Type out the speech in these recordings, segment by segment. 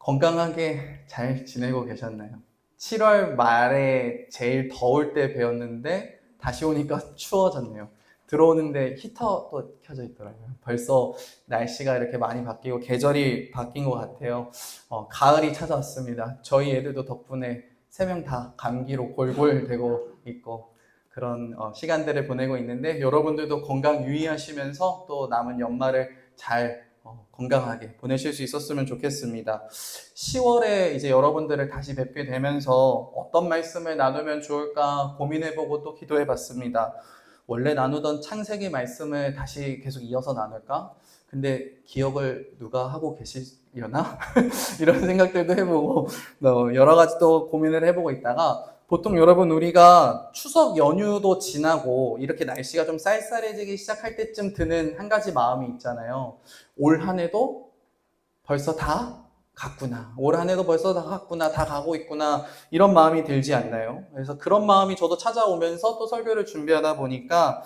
건강하게 잘 지내고 계셨나요? 7월 말에 제일 더울 때 배웠는데 다시 오니까 추워졌네요. 들어오는데 히터도 켜져 있더라고요. 벌써 날씨가 이렇게 많이 바뀌고 계절이 바뀐 것 같아요. 가을이 찾아왔습니다. 저희 애들도 덕분에 3명 다 감기로 골골대고 있고 그런 시간들을 보내고 있는데, 여러분들도 건강 유의하시면서 또 남은 연말을 잘 건강하게 보내실 수 있었으면 좋겠습니다. 10월에 이제 여러분들을 다시 뵙게 되면서 어떤 말씀을 나누면 좋을까 고민해보고 또 기도해봤습니다. 원래 나누던 창세기 말씀을 다시 계속 이어서 나눌까? 근데 기억을 누가 하고 계시려나? 이런 생각들도 해보고 여러 가지 또 고민을 해보고 있다가, 보통 여러분 우리가 추석 연휴도 지나고 이렇게 날씨가 좀 쌀쌀해지기 시작할 때쯤 드는 한 가지 마음이 있잖아요. 올 한 해도 벌써 다 갔구나. 올 한 해도 벌써 다 갔구나. 다 가고 있구나. 이런 마음이 들지 않나요? 그래서 그런 마음이 저도 찾아오면서 또 설교를 준비하다 보니까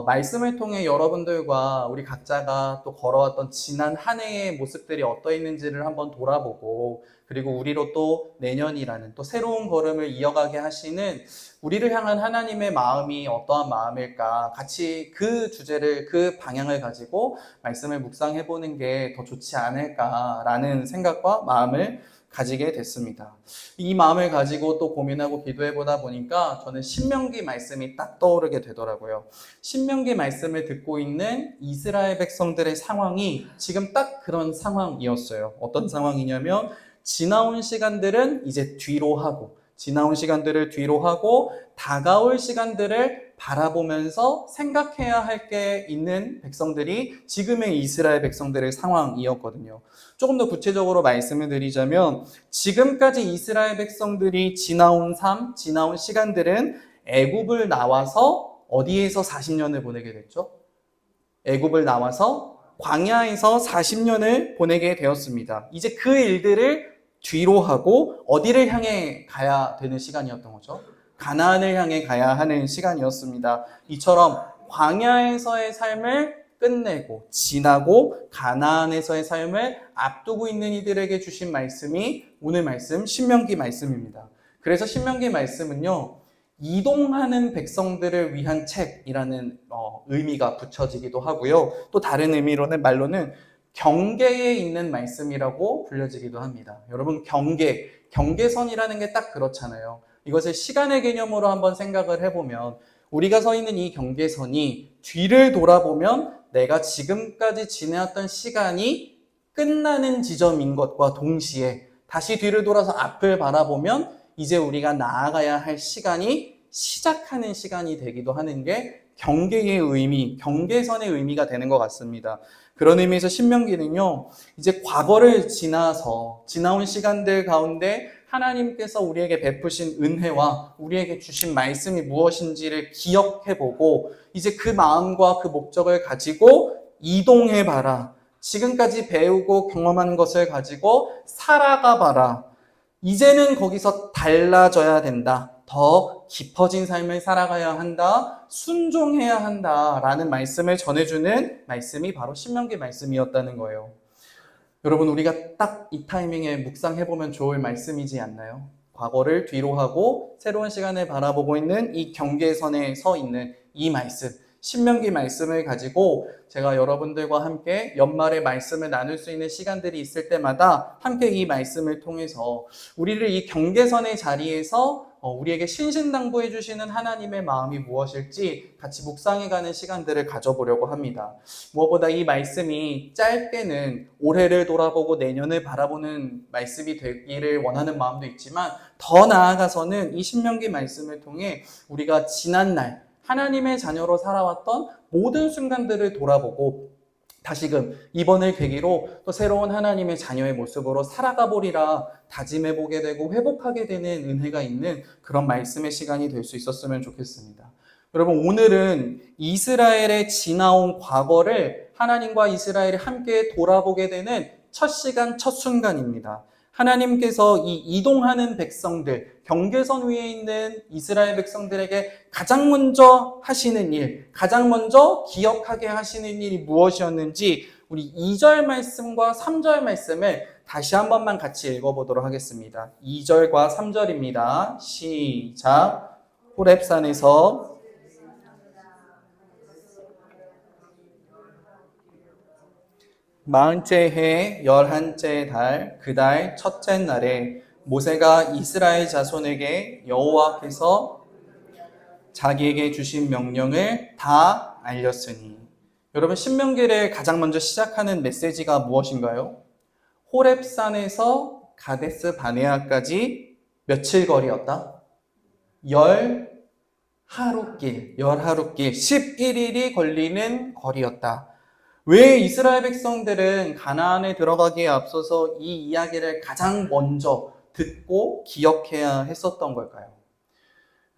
말씀을 통해 여러분들과 우리 각자가 또 걸어왔던 지난 한 해의 모습들이 어떠 있는지를 한번 돌아보고, 그리고 우리로 또 내년이라는 또 새로운 걸음을 이어가게 하시는 우리를 향한 하나님의 마음이 어떠한 마음일까, 같이 그 주제를, 그 방향을 가지고 말씀을 묵상해보는 게 더 좋지 않을까라는 생각과 마음을 가지게 됐습니다. 이 마음을 가지고 또 고민하고 기도해보다 보니까 저는 신명기 말씀이 딱 떠오르게 되더라고요. 신명기 말씀을 듣고 있는 이스라엘 백성들의 상황이 지금 딱 그런 상황이었어요. 어떤 상황이냐면, 지나온 시간들은 이제 뒤로 하고, 지나온 시간들을 뒤로 하고 다가올 시간들을 바라보면서 생각해야 할 게 있는 백성들이 지금의 이스라엘 백성들의 상황이었거든요. 조금 더 구체적으로 말씀을 드리자면, 지금까지 이스라엘 백성들이 지나온 삶, 지나온 시간들은 애굽을 나와서 어디에서 40년을 보내게 됐죠? 애굽을 나와서 광야에서 40년을 보내게 되었습니다. 이제 그 일들을 뒤로 하고 어디를 향해 가야 되는 시간이었던 거죠? 가나안을 향해 가야 하는 시간이었습니다. 이처럼 광야에서의 삶을 끝내고 지나고 가나안에서의 삶을 앞두고 있는 이들에게 주신 말씀이 오늘 말씀 신명기 말씀입니다. 그래서 신명기 말씀은요, 이동하는 백성들을 위한 책이라는 의미가 붙여지기도 하고요. 또 다른 의미로는, 말로는 경계에 있는 말씀이라고 불려지기도 합니다. 여러분, 경계선이라는 게 딱 그렇잖아요. 이것을 시간의 개념으로 한번 생각을 해보면, 우리가 서 있는 이 경계선이 뒤를 돌아보면 내가 지금까지 지내왔던 시간이 끝나는 지점인 것과 동시에, 다시 뒤를 돌아서 앞을 바라보면 이제 우리가 나아가야 할 시간이 시작하는 시간이 되기도 하는 게 경계의 의미, 경계선의 의미가 되는 것 같습니다. 그런 의미에서 신명기는요, 이제 과거를 지나서 지나온 시간들 가운데 하나님께서 우리에게 베푸신 은혜와 우리에게 주신 말씀이 무엇인지를 기억해보고, 이제 그 마음과 그 목적을 가지고 이동해봐라. 지금까지 배우고 경험한 것을 가지고 살아가봐라. 이제는 거기서 달라져야 된다. 더 깊어진 삶을 살아가야 한다. 순종해야 한다라는 말씀을 전해주는 말씀이 바로 신명기 말씀이었다는 거예요. 여러분, 우리가 딱 이 타이밍에 묵상해보면 좋을 말씀이지 않나요? 과거를 뒤로 하고 새로운 시간을 바라보고 있는 이 경계선에 서 있는 이 말씀, 신명기 말씀을 가지고 제가 여러분들과 함께 연말에 말씀을 나눌 수 있는 시간들이 있을 때마다 함께 이 말씀을 통해서 우리를 이 경계선의 자리에서 우리에게 신신당부해 주시는 하나님의 마음이 무엇일지 같이 묵상해가는 시간들을 가져보려고 합니다. 무엇보다 이 말씀이 짧게는 올해를 돌아보고 내년을 바라보는 말씀이 되기를 원하는 마음도 있지만, 더 나아가서는 이 신명기 말씀을 통해 우리가 지난날 하나님의 자녀로 살아왔던 모든 순간들을 돌아보고 다시금 이번을 계기로 또 새로운 하나님의 자녀의 모습으로 살아가 보리라 다짐해보게 되고 회복하게 되는 은혜가 있는 그런 말씀의 시간이 될 수 있었으면 좋겠습니다. 여러분, 오늘은 이스라엘의 지나온 과거를 하나님과 이스라엘이 함께 돌아보게 되는 첫 시간, 첫 순간입니다. 하나님께서 이 이동하는 백성들, 경계선 위에 있는 이스라엘 백성들에게 가장 먼저 하시는 일, 가장 먼저 기억하게 하시는 일이 무엇이었는지 우리 2절 말씀과 3절 말씀을 다시 한 번만 같이 읽어보도록 하겠습니다. 2절과 3절입니다. 시작. 호렙산에서 마흔째 해 열한째 달 그 달 첫째 날에 모세가 이스라엘 자손에게 여호와께서 자기에게 주신 명령을 다 알렸으니. 여러분, 신명기를 가장 먼저 시작하는 메시지가 무엇인가요? 호렙산에서 가데스 바네아까지 며칠 거리였다? 10하루길, 11일이 걸리는 거리였다. 왜 이스라엘 백성들은 가나안에 들어가기에 앞서서 이 이야기를 가장 먼저 듣고 기억해야 했었던 걸까요?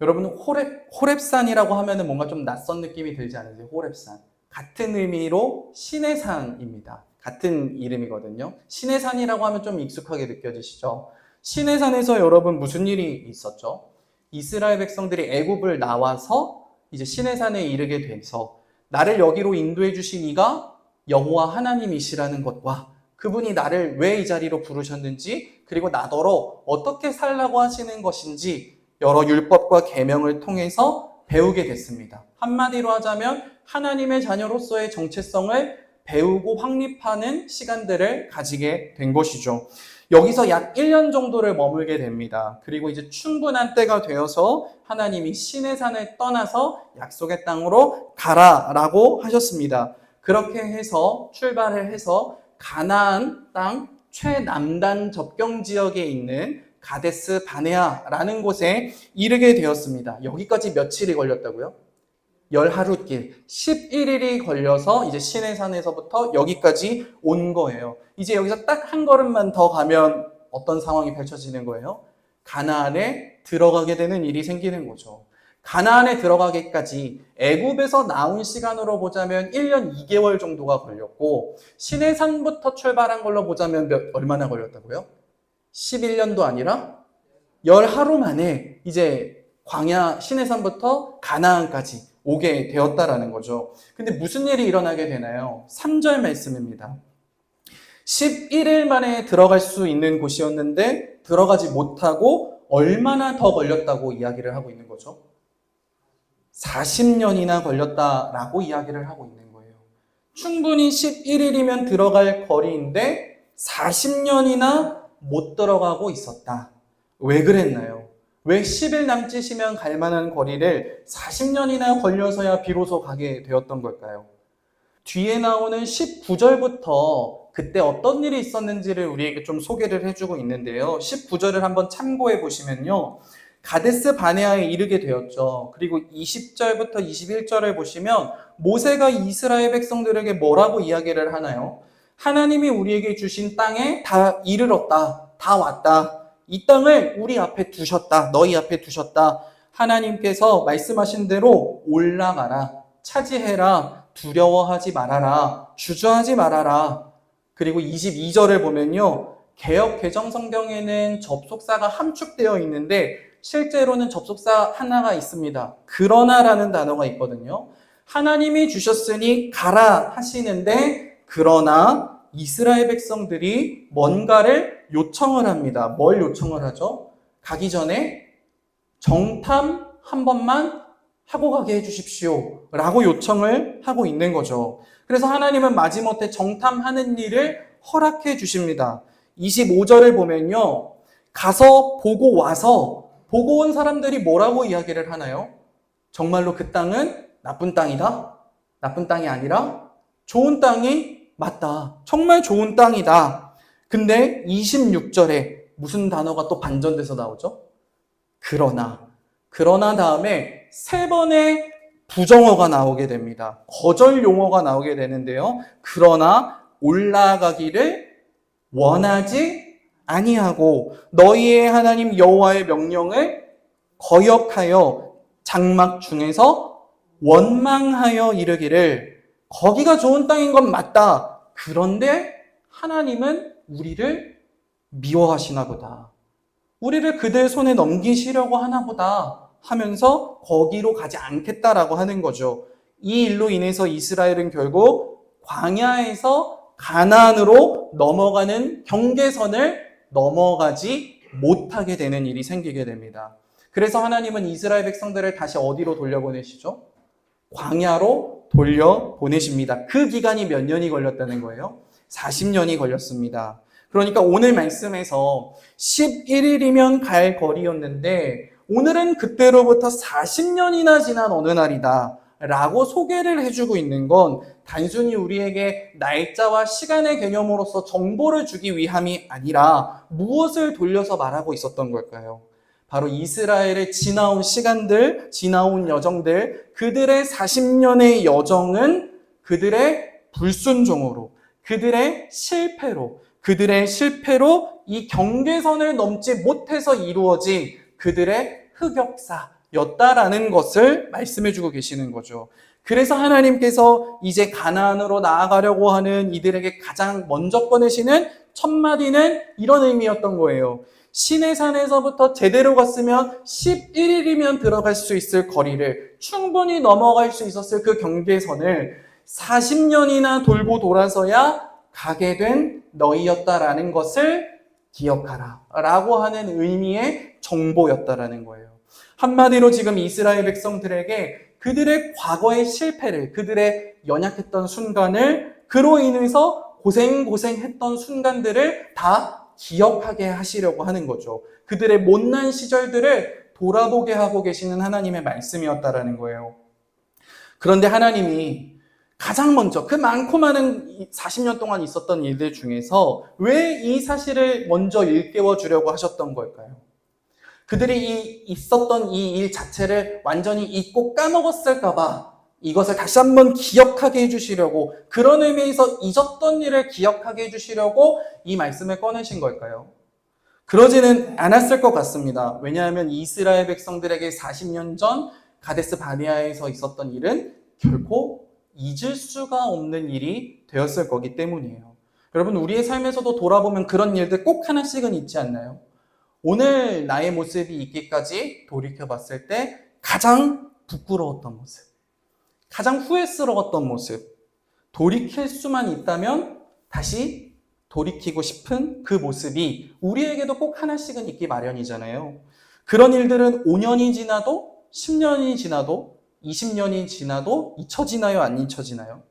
여러분, 호렙산이라고 하면 뭔가 좀 낯선 느낌이 들지 않으세요? 호렙산. 같은 의미로 신의 산입니다. 같은 이름이거든요. 신의 산이라고 하면 좀 익숙하게 느껴지시죠? 신의 산에서 여러분 무슨 일이 있었죠? 이스라엘 백성들이 애굽을 나와서 이제 신의 산에 이르게 돼서 나를 여기로 인도해 주신 이가 여호와 하나님이시라는 것과 그분이 나를 왜 이 자리로 부르셨는지, 그리고 나더러 어떻게 살라고 하시는 것인지 여러 율법과 계명을 통해서 배우게 됐습니다. 한마디로 하자면 하나님의 자녀로서의 정체성을 배우고 확립하는 시간들을 가지게 된 것이죠. 여기서 약 1년 정도를 머물게 됩니다. 그리고 이제 충분한 때가 되어서 하나님이 신의 산을 떠나서 약속의 땅으로 가라라고 하셨습니다. 그렇게 해서 출발을 해서 가나안 땅 최남단 접경 지역에 있는 가데스 바네아라는 곳에 이르게 되었습니다. 여기까지 며칠이 걸렸다고요? 10하루길, 11일이 걸려서 이제 신의 산에서부터 여기까지 온 거예요. 이제 여기서 딱 한 걸음만 더 가면 어떤 상황이 펼쳐지는 거예요? 가나안에 들어가게 되는 일이 생기는 거죠. 가나안에 들어가기까지 애굽에서 나온 시간으로 보자면 1년 2개월 정도가 걸렸고, 신의 산부터 출발한 걸로 보자면 얼마나 걸렸다고요? 11년도 아니라 10하루 만에 이제 광야 신의 산부터 가나안까지 오게 되었다라는 거죠. 근데 무슨 일이 일어나게 되나요? 3절 말씀입니다. 11일 만에 들어갈 수 있는 곳이었는데 들어가지 못하고 얼마나 더 걸렸다고 이야기를 하고 있는 거죠? 40년이나 걸렸다라고 이야기를 하고 있는 거예요. 충분히 11일이면 들어갈 거리인데 40년이나 못 들어가고 있었다. 왜 그랬나요? 왜 10일 남짓이면 갈 만한 거리를 40년이나 걸려서야 비로소 가게 되었던 걸까요? 뒤에 나오는 19절부터 그때 어떤 일이 있었는지를 우리에게 좀 소개를 해주고 있는데요. 19절을 한번 참고해 보시면요. 가데스 바네아에 이르게 되었죠. 그리고 20절부터 21절을 보시면 모세가 이스라엘 백성들에게 뭐라고 이야기를 하나요? 하나님이 우리에게 주신 땅에 다 이르렀다. 다 왔다. 이 땅을 우리 앞에 두셨다. 너희 앞에 두셨다. 하나님께서 말씀하신 대로 올라가라. 차지해라. 두려워하지 말아라. 주저하지 말아라. 그리고 22절을 보면요. 개역 개정 성경에는 접속사가 함축되어 있는데 실제로는 접속사 하나가 있습니다. 그러나라는 단어가 있거든요. 하나님이 주셨으니 가라 하시는데, 그러나 이스라엘 백성들이 뭔가를 요청을 합니다. 뭘 요청을 하죠? 가기 전에 정탐 한 번만 하고 가게 해주십시오 라고 요청을 하고 있는 거죠. 그래서 하나님은 마지못해 정탐하는 일을 허락해 주십니다. 25절을 보면요. 가서 보고 와서 보고 온 사람들이 뭐라고 이야기를 하나요? 정말로 그 땅은 나쁜 땅이다? 나쁜 땅이 아니라 좋은 땅이 맞다. 정말 좋은 땅이다. 근데 26절에 무슨 단어가 또 반전돼서 나오죠? 그러나 다음에 3번의 부정어가 나오게 됩니다. 거절 용어가 나오게 되는데요. 그러나 올라가기를 원하지 아니하고 너희의 하나님 여호와의 명령을 거역하여 장막 중에서 원망하여 이르기를, 거기가 좋은 땅인 건 맞다. 그런데 하나님은 우리를 미워하시나 보다. 우리를 그들 손에 넘기시려고 하나 보다 하면서 거기로 가지 않겠다라고 하는 거죠. 이 일로 인해서 이스라엘은 결국 광야에서 가나안으로 넘어가는 경계선을 넘어가지 못하게 되는 일이 생기게 됩니다. 그래서 하나님은 이스라엘 백성들을 다시 어디로 돌려보내시죠? 광야로 돌려보내십니다. 그 기간이 몇 년이 걸렸다는 거예요? 40년이 걸렸습니다. 그러니까 오늘 말씀에서 11일이면 갈 거리였는데 오늘은 그때로부터 40년이나 지난 어느 날이다 라고 소개를 해주고 있는 건 단순히 우리에게 날짜와 시간의 개념으로서 정보를 주기 위함이 아니라 무엇을 돌려서 말하고 있었던 걸까요? 바로 이스라엘의 지나온 시간들, 지나온 여정들, 그들의 40년의 여정은 그들의 불순종으로, 그들의 실패로 이 경계선을 넘지 못해서 이루어진 그들의 흑역사였다라는 것을 말씀해주고 계시는 거죠. 그래서 하나님께서 이제 가나안으로 나아가려고 하는 이들에게 가장 먼저 꺼내시는 첫 마디는 이런 의미였던 거예요. 시내산에서부터 제대로 갔으면 11일이면 들어갈 수 있을 거리를 충분히 넘어갈 수 있었을 그 경계선을 40년이나 돌고 돌아서야 가게 된 너희였다라는 것을 기억하라 라고 하는 의미의 정보였다라는 거예요. 한마디로 지금 이스라엘 백성들에게 그들의 과거의 실패를, 그들의 연약했던 순간을, 그로 인해서 고생했던 순간들을 다 기억하게 하시려고 하는 거죠. 그들의 못난 시절들을 돌아보게 하고 계시는 하나님의 말씀이었다라는 거예요. 그런데 하나님이 가장 먼저 그 많고 많은 40년 동안 있었던 일들 중에서 왜 이 사실을 먼저 일깨워 주려고 하셨던 걸까요? 그들이 있었던 이 일 자체를 완전히 잊고 까먹었을까봐 이것을 다시 한번 기억하게 해주시려고, 그런 의미에서 잊었던 일을 기억하게 해주시려고 이 말씀을 꺼내신 걸까요? 그러지는 않았을 것 같습니다. 왜냐하면 이스라엘 백성들에게 40년 전 가데스 바네아에서 있었던 일은 결코 잊을 수가 없는 일이 되었을 거기 때문이에요. 여러분, 우리의 삶에서도 돌아보면 그런 일들 꼭 하나씩은 있지 않나요? 오늘 나의 모습이 있기까지 돌이켜봤을 때 가장 부끄러웠던 모습, 가장 후회스러웠던 모습, 돌이킬 수만 있다면 다시 돌이키고 싶은 그 모습이 우리에게도 꼭 하나씩은 있기 마련이잖아요. 그런 일들은 5년이 지나도 10년이 지나도 20년이 지나도 잊혀지나요? 안 잊혀지나요?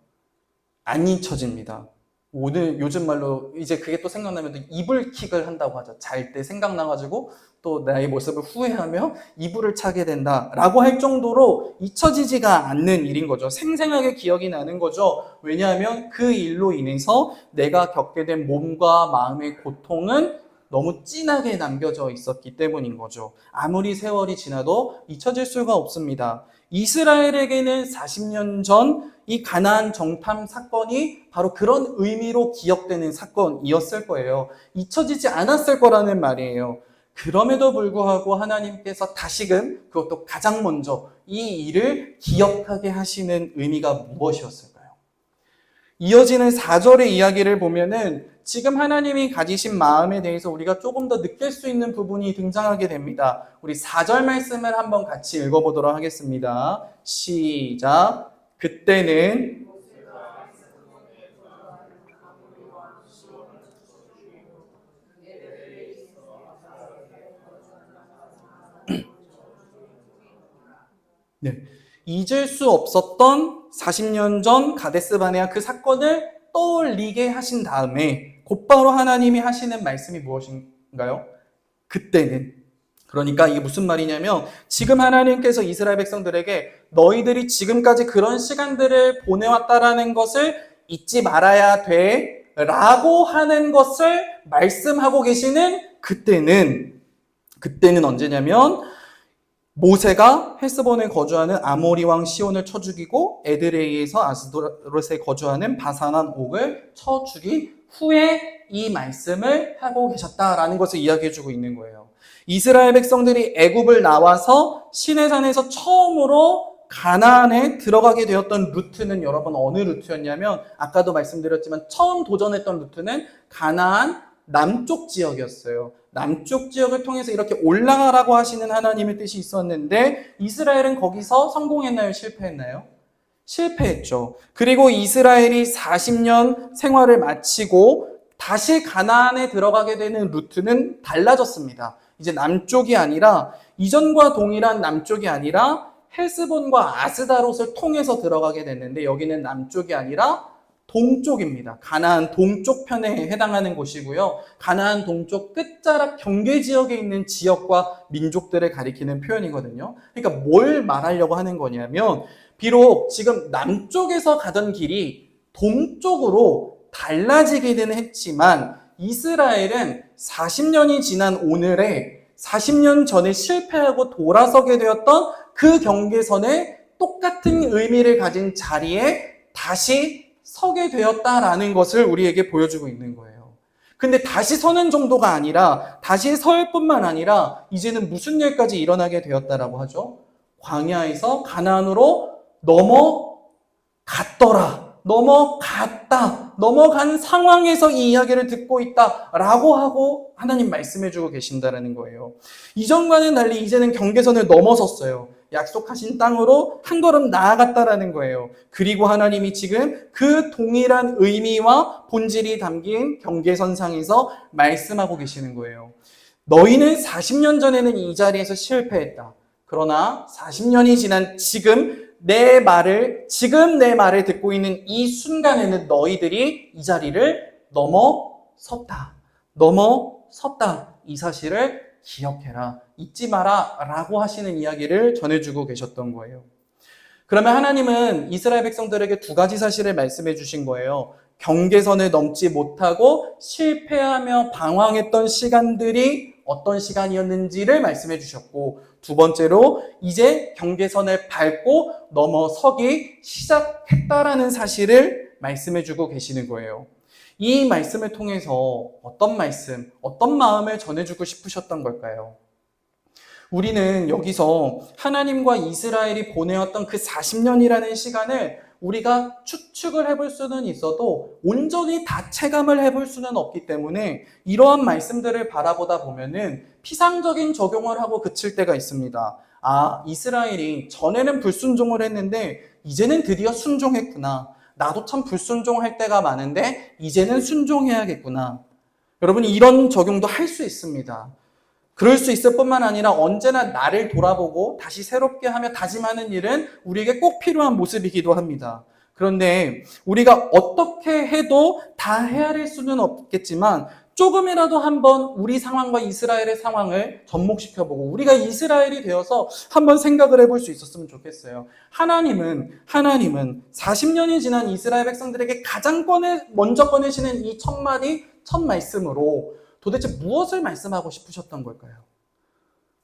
안 잊혀집니다. 오늘 요즘 말로 이제 그게 또 생각나면 또 이불킥을 한다고 하죠. 잘 때 생각나가지고 또 나의 모습을 후회하며 이불을 차게 된다라고 할 정도로 잊혀지지가 않는 일인 거죠. 생생하게 기억이 나는 거죠. 왜냐하면 그 일로 인해서 내가 겪게 된 몸과 마음의 고통은 너무 진하게 남겨져 있었기 때문인 거죠. 아무리 세월이 지나도 잊혀질 수가 없습니다. 이스라엘에게는 40년 전 이 가나안 정탐 사건이 바로 그런 의미로 기억되는 사건이었을 거예요. 잊혀지지 않았을 거라는 말이에요. 그럼에도 불구하고 하나님께서 다시금, 그것도 가장 먼저 이 일을 기억하게 하시는 의미가 무엇이었을까요? 이어지는 4절의 이야기를 보면은 지금 하나님이 가지신 마음에 대해서 우리가 조금 더 느낄 수 있는 부분이 등장하게 됩니다. 우리 4절 말씀을 한번 같이 읽어보도록 하겠습니다. 시작. 그때는 네, 잊을 수 없었던 40년 전 가데스 바네아 그 사건을 떠올리게 하신 다음에 곧바로 하나님이 하시는 말씀이 무엇인가요? 그때는. 그러니까 이게 무슨 말이냐면 지금 하나님께서 이스라엘 백성들에게 너희들이 지금까지 그런 시간들을 보내왔다라는 것을 잊지 말아야 돼 라고 하는 것을 말씀하고 계시는 그때는 언제냐면 모세가 헬스본에 거주하는 아모리 왕 시온을 쳐 죽이고 에드레이에서 아스도롯에 거주하는 바산한 옥을 쳐 죽인 후에 이 말씀을 하고 계셨다라는 것을 이야기해주고 있는 거예요. 이스라엘 백성들이 애굽을 나와서 시내산에서 처음으로 가나안에 들어가게 되었던 루트는 여러분 어느 루트였냐면 아까도 말씀드렸지만 처음 도전했던 루트는 가나안 남쪽 지역이었어요. 남쪽 지역을 통해서 이렇게 올라가라고 하시는 하나님의 뜻이 있었는데 이스라엘은 거기서 성공했나요? 실패했나요? 실패했죠. 그리고 이스라엘이 40년 생활을 마치고 다시 가나안에 들어가게 되는 루트는 달라졌습니다. 이제 남쪽이 아니라 이전과 동일한 남쪽이 아니라 헬스본과 아스다롯을 통해서 들어가게 됐는데 여기는 남쪽이 아니라 동쪽입니다. 가나안 동쪽 편에 해당하는 곳이고요. 가나안 동쪽 끝자락 경계 지역에 있는 지역과 민족들을 가리키는 표현이거든요. 그러니까 뭘 말하려고 하는 거냐면 비록 지금 남쪽에서 가던 길이 동쪽으로 달라지기는 했지만 이스라엘은 40년이 지난 오늘에 40년 전에 실패하고 돌아서게 되었던 그 경계선에 똑같은 의미를 가진 자리에 다시 서게 되었다라는 것을 우리에게 보여주고 있는 거예요. 근데 다시 서는 정도가 아니라 다시 설 뿐만 아니라 이제는 무슨 일까지 일어나게 되었다라고 하죠? 광야에서 가나안으로 넘어갔더라. 넘어갔다. 넘어간 상황에서 이 이야기를 듣고 있다라고 하고 하나님 말씀해주고 계신다라는 거예요. 이전과는 달리 이제는 경계선을 넘어섰어요. 약속하신 땅으로 한 걸음 나아갔다라는 거예요. 그리고 하나님이 지금 그 동일한 의미와 본질이 담긴 경계선상에서 말씀하고 계시는 거예요. 너희는 40년 전에는 이 자리에서 실패했다. 그러나 40년이 지난 지금 내 말을 듣고 있는 이 순간에는 너희들이 이 자리를 넘어섰다. 이 사실을 기억해라. 잊지 마라 라고 하시는 이야기를 전해주고 계셨던 거예요. 그러면 하나님은 이스라엘 백성들에게 두 가지 사실을 말씀해 주신 거예요. 경계선을 넘지 못하고 실패하며 방황했던 시간들이 어떤 시간이었는지를 말씀해 주셨고, 두 번째로 이제 경계선을 밟고 넘어서기 시작했다라는 사실을 말씀해 주고 계시는 거예요. 이 말씀을 통해서 어떤 말씀, 어떤 마음을 전해주고 싶으셨던 걸까요? 우리는 여기서 하나님과 이스라엘이 보내었던 그 40년이라는 시간을 우리가 추측을 해볼 수는 있어도 온전히 다 체감을 해볼 수는 없기 때문에 이러한 말씀들을 바라보다 보면은 피상적인 적용을 하고 그칠 때가 있습니다. 아, 이스라엘이 전에는 불순종을 했는데 이제는 드디어 순종했구나. 나도 참 불순종할 때가 많은데 이제는 순종해야겠구나. 여러분, 이런 적용도 할 수 있습니다. 그럴 수 있을 뿐만 아니라 언제나 나를 돌아보고 다시 새롭게 하며 다짐하는 일은 우리에게 꼭 필요한 모습이기도 합니다. 그런데 우리가 어떻게 해도 다 헤아릴 수는 없겠지만 조금이라도 한번 우리 상황과 이스라엘의 상황을 접목시켜보고 우리가 이스라엘이 되어서 한번 생각을 해볼 수 있었으면 좋겠어요. 하나님은 40년이 지난 이스라엘 백성들에게 가장 먼저 꺼내시는 이 첫 말씀으로 도대체 무엇을 말씀하고 싶으셨던 걸까요?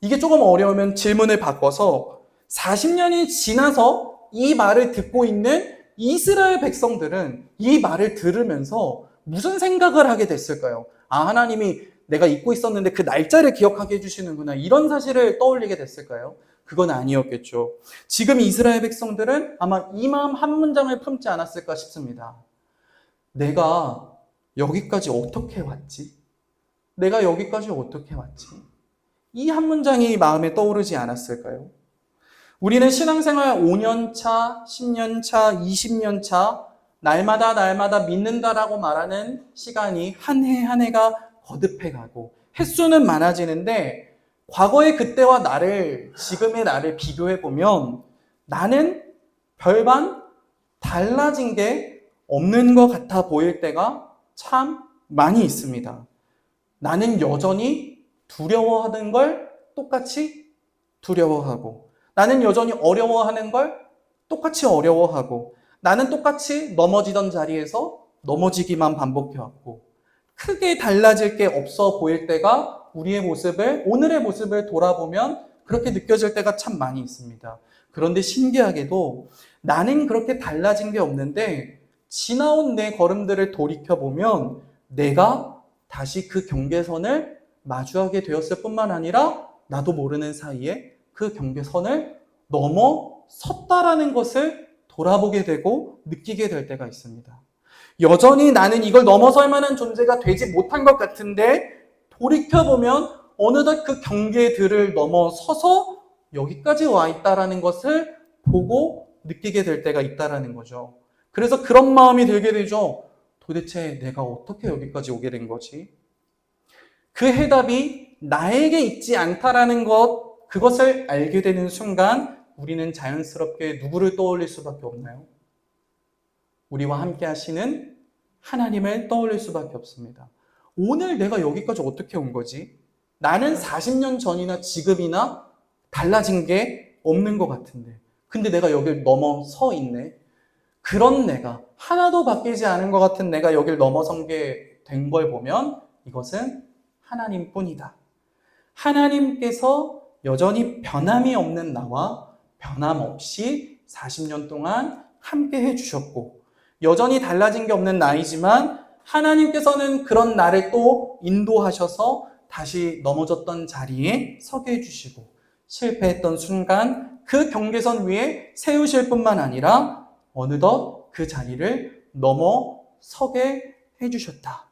이게 조금 어려우면 질문을 바꿔서 40년이 지나서 이 말을 듣고 있는 이스라엘 백성들은 이 말을 들으면서 무슨 생각을 하게 됐을까요? 아, 하나님이 내가 잊고 있었는데 그 날짜를 기억하게 해주시는구나. 이런 사실을 떠올리게 됐을까요? 그건 아니었겠죠. 지금 이스라엘 백성들은 아마 이 마음 한 문장을 품지 않았을까 싶습니다. 내가 여기까지 어떻게 왔지? 이 한 문장이 마음에 떠오르지 않았을까요? 우리는 신앙생활 5년 차, 10년 차, 20년 차 날마다 믿는다라고 말하는 시간이 한 해 한 해가 거듭해가고 횟수는 많아지는데 과거의 그때와 지금의 나를 비교해보면 나는 별반 달라진 게 없는 것 같아 보일 때가 참 많이 있습니다. 나는 여전히 두려워하는 걸 똑같이 두려워하고, 나는 여전히 어려워하는 걸 똑같이 어려워하고, 나는 똑같이 넘어지던 자리에서 넘어지기만 반복해왔고, 크게 달라질 게 없어 보일 때가 오늘의 모습을 돌아보면 그렇게 느껴질 때가 참 많이 있습니다. 그런데 신기하게도 나는 그렇게 달라진 게 없는데 지나온 내 걸음들을 돌이켜보면 내가 다시 그 경계선을 마주하게 되었을 뿐만 아니라 나도 모르는 사이에 그 경계선을 넘어섰다라는 것을 돌아보게 되고 느끼게 될 때가 있습니다. 여전히 나는 이걸 넘어설 만한 존재가 되지 못한 것 같은데 돌이켜보면 어느덧 그 경계들을 넘어서서 여기까지 와 있다라는 것을 보고 느끼게 될 때가 있다라는 거죠. 그래서 그런 마음이 들게 되죠. 도대체 내가 어떻게 여기까지 오게 된 거지? 그 해답이 나에게 있지 않다라는 그것을 알게 되는 순간 우리는 자연스럽게 누구를 떠올릴 수밖에 없나요? 우리와 함께 하시는 하나님을 떠올릴 수밖에 없습니다. 오늘 내가 여기까지 어떻게 온 거지? 나는 40년 전이나 지금이나 달라진 게 없는 것 같은데. 근데 내가 여길 넘어서 있네. 그런 내가, 하나도 바뀌지 않은 것 같은 내가 여길 넘어선 게 된 걸 보면 이것은 하나님뿐이다. 하나님께서 여전히 변함이 없는 나와 변함없이 40년 동안 함께 해주셨고, 여전히 달라진 게 없는 나이지만 하나님께서는 그런 나를 또 인도하셔서 다시 넘어졌던 자리에 서게 해주시고, 실패했던 순간 그 경계선 위에 세우실 뿐만 아니라 어느덧 그 자리를 넘어서게 해주셨다.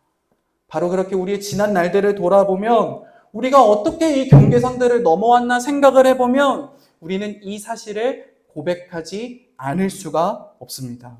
바로 그렇게 우리의 지난 날들을 돌아보면 우리가 어떻게 이 경계선들을 넘어왔나 생각을 해보면 우리는 이 사실을 고백하지 않을 수가 없습니다.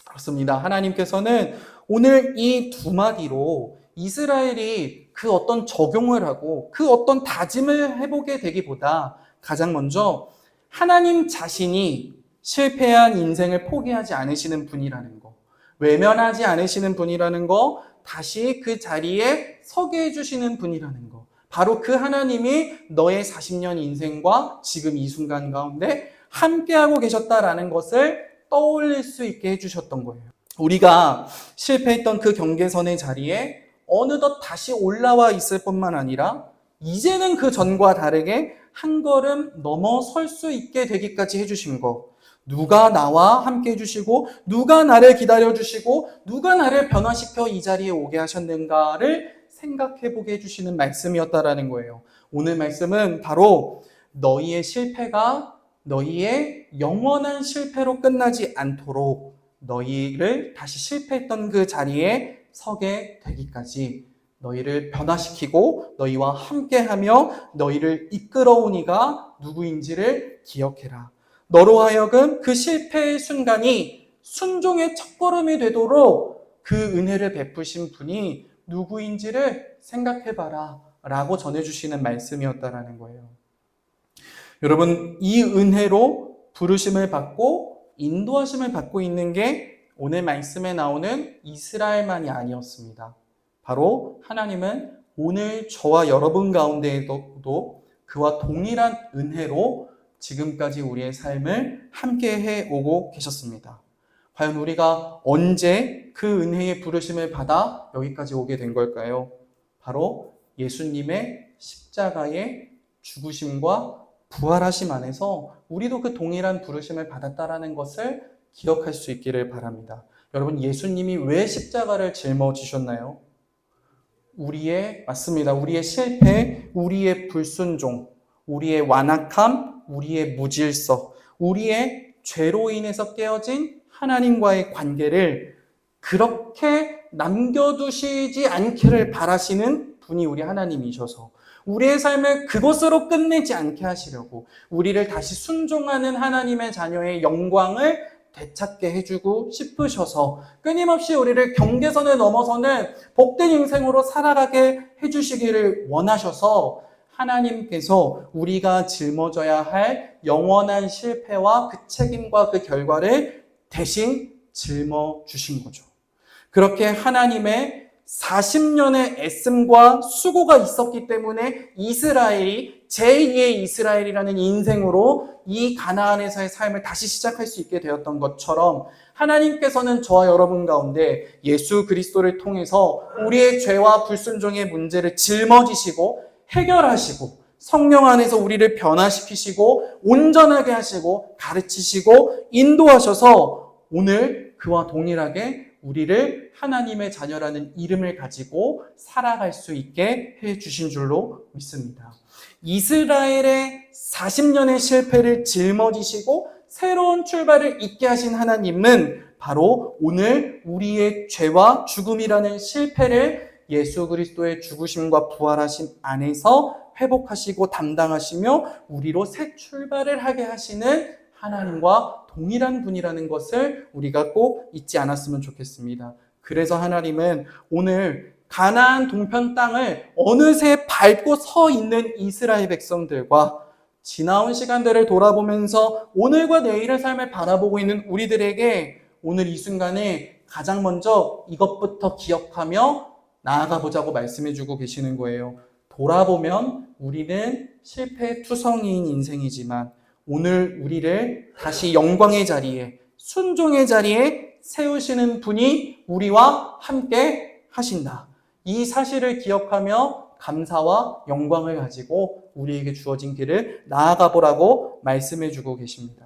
그렇습니다. 하나님께서는 오늘 이 두 마디로 이스라엘이 그 어떤 적용을 하고 그 어떤 다짐을 해보게 되기보다 가장 먼저 하나님 자신이 실패한 인생을 포기하지 않으시는 분이라는 거, 외면하지 않으시는 분이라는 거, 다시 그 자리에 서게 해주시는 분이라는 거, 바로 그 하나님이 너의 40년 인생과 지금 이 순간 가운데 함께하고 계셨다라는 것을 떠올릴 수 있게 해주셨던 거예요. 우리가 실패했던 그 경계선의 자리에 어느덧 다시 올라와 있을 뿐만 아니라 이제는 그 전과 다르게 한 걸음 넘어설 수 있게 되기까지 해주신 것, 누가 나와 함께 해주시고 누가 나를 기다려주시고 누가 나를 변화시켜 이 자리에 오게 하셨는가를 생각해보게 해주시는 말씀이었다라는 거예요. 오늘 말씀은 바로 너희의 실패가 너희의 영원한 실패로 끝나지 않도록 너희를 다시 실패했던 그 자리에 서게 되기까지 너희를 변화시키고 너희와 함께하며 너희를 이끌어온 이가 누구인지를 기억해라. 너로 하여금 그 실패의 순간이 순종의 첫걸음이 되도록 그 은혜를 베푸신 분이 누구인지를 생각해봐라 라고 전해주시는 말씀이었다라는 거예요. 여러분, 이 은혜로 부르심을 받고 인도하심을 받고 있는 게 오늘 말씀에 나오는 이스라엘만이 아니었습니다. 바로 하나님은 오늘 저와 여러분 가운데에도 그와 동일한 은혜로 지금까지 우리의 삶을 함께 해오고 계셨습니다. 과연 우리가 언제 그 은혜의 부르심을 받아 여기까지 오게 된 걸까요? 바로 예수님의 십자가의 죽으심과 부활하심 안에서 우리도 그 동일한 부르심을 받았다라는 것을 기억할 수 있기를 바랍니다. 여러분, 예수님이 왜 십자가를 짊어지셨나요? 맞습니다. 우리의 실패, 우리의 불순종, 우리의 완악함, 우리의 무질서, 우리의 죄로 인해서 깨어진 하나님과의 관계를 그렇게 남겨두시지 않기를 바라시는 분이 우리 하나님이셔서 우리의 삶을 그것으로 끝내지 않게 하시려고 우리를 다시 순종하는 하나님의 자녀의 영광을 되찾게 해주고 싶으셔서 끊임없이 우리를 경계선을 넘어서는 복된 인생으로 살아가게 해주시기를 원하셔서 하나님께서 우리가 짊어져야 할 영원한 실패와 그 책임과 그 결과를 대신 짊어주신 거죠. 그렇게 하나님의 40년의 애씀과 수고가 있었기 때문에 이스라엘이 제2의 이스라엘이라는 인생으로 이 가나안에서의 삶을 다시 시작할 수 있게 되었던 것처럼 하나님께서는 저와 여러분 가운데 예수 그리스도를 통해서 우리의 죄와 불순종의 문제를 짊어지시고 해결하시고 성령 안에서 우리를 변화시키시고 온전하게 하시고 가르치시고 인도하셔서 오늘 그와 동일하게 우리를 하나님의 자녀라는 이름을 가지고 살아갈 수 있게 해주신 줄로 믿습니다. 이스라엘의 40년의 실패를 짊어지시고 새로운 출발을 있게 하신 하나님은 바로 오늘 우리의 죄와 죽음이라는 실패를 예수 그리스도의 죽으심과 부활하심 안에서 회복하시고 담당하시며 우리로 새 출발을 하게 하시는 하나님과 동일한 분이라는 것을 우리가 꼭 잊지 않았으면 좋겠습니다. 그래서 하나님은 오늘 가나안 동편 땅을 어느새 밟고 서 있는 이스라엘 백성들과 지나온 시간들을 돌아보면서 오늘과 내일의 삶을 바라보고 있는 우리들에게 오늘 이 순간에 가장 먼저 이것부터 기억하며 나아가 보자고 말씀해 주고 계시는 거예요. 돌아보면 우리는 실패투성이인 인생이지만 오늘 우리를 다시 영광의 자리에, 순종의 자리에 세우시는 분이 우리와 함께 하신다. 이 사실을 기억하며 감사와 영광을 가지고 우리에게 주어진 길을 나아가 보라고 말씀해 주고 계십니다.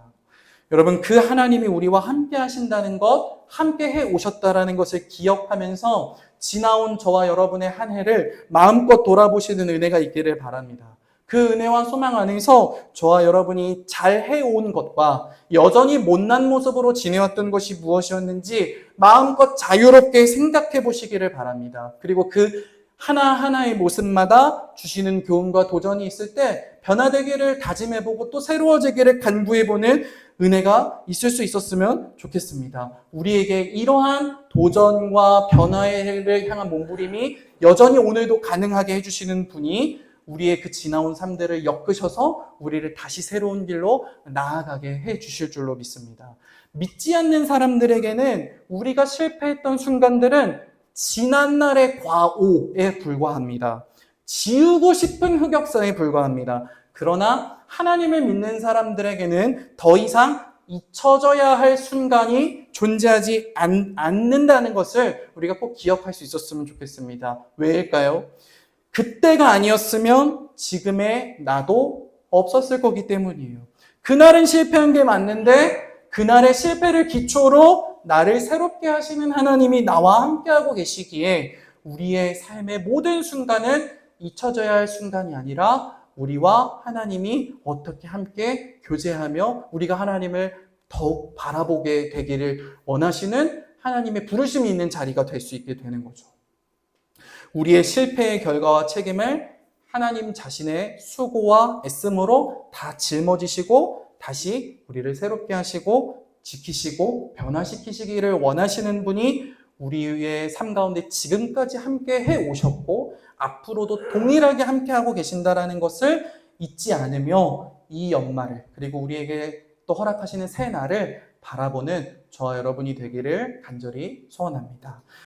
여러분, 그 하나님이 우리와 함께 하신다는 것, 함께 해 오셨다라는 것을 기억하면서 지나온 저와 여러분의 한 해를 마음껏 돌아보시는 은혜가 있기를 바랍니다. 그 은혜와 소망 안에서 저와 여러분이 잘 해온 것과 여전히 못난 모습으로 지내왔던 것이 무엇이었는지 마음껏 자유롭게 생각해 보시기를 바랍니다. 그리고 그 하나하나의 모습마다 주시는 교훈과 도전이 있을 때 변화되기를 다짐해보고 또 새로워지기를 간구해보는 은혜가 있을 수 있었으면 좋겠습니다. 우리에게 이러한 도전과 변화를 향한 몸부림이 여전히 오늘도 가능하게 해주시는 분이 우리의 그 지나온 삶들을 엮으셔서 우리를 다시 새로운 길로 나아가게 해주실 줄로 믿습니다. 믿지 않는 사람들에게는 우리가 실패했던 순간들은 지난날의 과오에 불과합니다. 지우고 싶은 흑역사에 불과합니다. 그러나 하나님을 믿는 사람들에게는 더 이상 잊혀져야 할 순간이 존재하지 않는다는 것을 우리가 꼭 기억할 수 있었으면 좋겠습니다. 왜일까요? 그때가 아니었으면 지금의 나도 없었을 거기 때문이에요. 그날은 실패한 게 맞는데 그날의 실패를 기초로 나를 새롭게 하시는 하나님이 나와 함께하고 계시기에 우리의 삶의 모든 순간은 잊혀져야 할 순간이 아니라 우리와 하나님이 어떻게 함께 교제하며 우리가 하나님을 더욱 바라보게 되기를 원하시는 하나님의 부르심이 있는 자리가 될 수 있게 되는 거죠. 우리의 실패의 결과와 책임을 하나님 자신의 수고와 애씀으로 다 짊어지시고 다시 우리를 새롭게 하시고 지키시고 변화시키시기를 원하시는 분이 우리의 삶 가운데 지금까지 함께 해 오셨고 앞으로도 동일하게 함께하고 계신다라는 것을 잊지 않으며 이 연말을 그리고 우리에게 또 허락하시는 새 날을 바라보는 저와 여러분이 되기를 간절히 소원합니다.